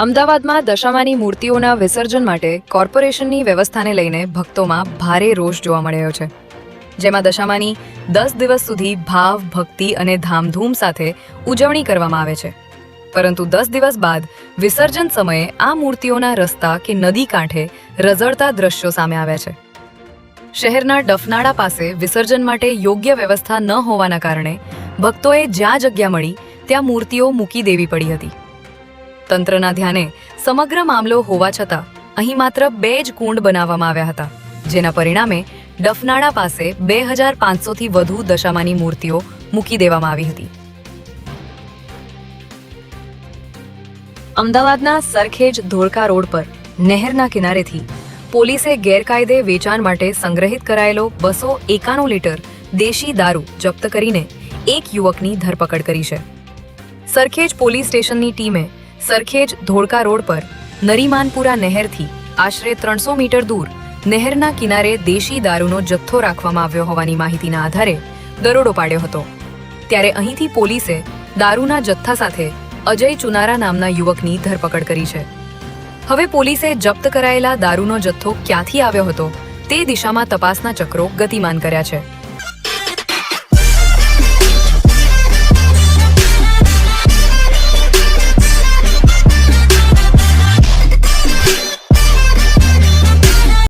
અમદાવાદમાં દશામાની મૂર્તિઓના વિસર્જન માટે કોર્પોરેશનની વ્યવસ્થાને લઈને ભક્તોમાં ભારે રોષ જોવા મળ્યો છે, જેમાં દશામાની 10 દિવસ સુધી ભાવ, ભક્તિ અને ધામધૂમ સાથે ઉજવણી કરવામાં આવે છે, પરંતુ 10 દિવસ બાદ વિસર્જન સમયે આ મૂર્તિઓના રસ્તા કે નદી કાંઠે રઝળતા દ્રશ્યો સામે આવ્યા છે. શહેરના ડફનાળા પાસે વિસર્જન માટે યોગ્ય વ્યવસ્થા ન હોવાના કારણે ભક્તોએ જ્યાં જગ્યા મળી ત્યાં મૂર્તિઓ મૂકી દેવી પડી હતી. તંત્રના ધ્યાને સમગ્ર મામલો હોવા છતાં અહીં માત્ર 2 જ કુંડ બનાવવામાં આવ્યા હતા, જેના પરિણામે ડફનાળા પાસે 2500થી વધુ દશામાની મૂર્તિઓ મૂકી દેવામાં આવી હતી. અમદાવાદના સરખેજ ધોળકા રોડ પર નહેરના કિનારેથી પોલીસે ગેરકાયદે વેચાણ માટે સંગ્રહિત કરાયેલો 291 લીટર દેશી દારૂ જપ્ત કરીને એક યુવકની ધરપકડ કરી છે. સરખેજ પોલીસ સ્ટેશનની ટીમે સરખેજ ધોળકા રોડ પર નરીમાનપુરા નહેરથી આશરે 300 મીટર દૂર નહેરના કિનારે દેશી દારૂનો જથ્થો રાખવામાં આવ્યો હોવાની માહિતીના આધારે દરોડો પાડ્યો હતો. ત્યારે અહીંથી પોલીસે દારૂના જથ્થા સાથે અજય ચુનારા નામના યુવકની ધરપકડ કરી છે. હવે પોલીસે જપ્ત કરાયેલા દારૂનો જથ્થો ક્યાંથી આવ્યો હતો તે દિશામાં તપાસના ચક્રો ગતિમાન કર્યા છે.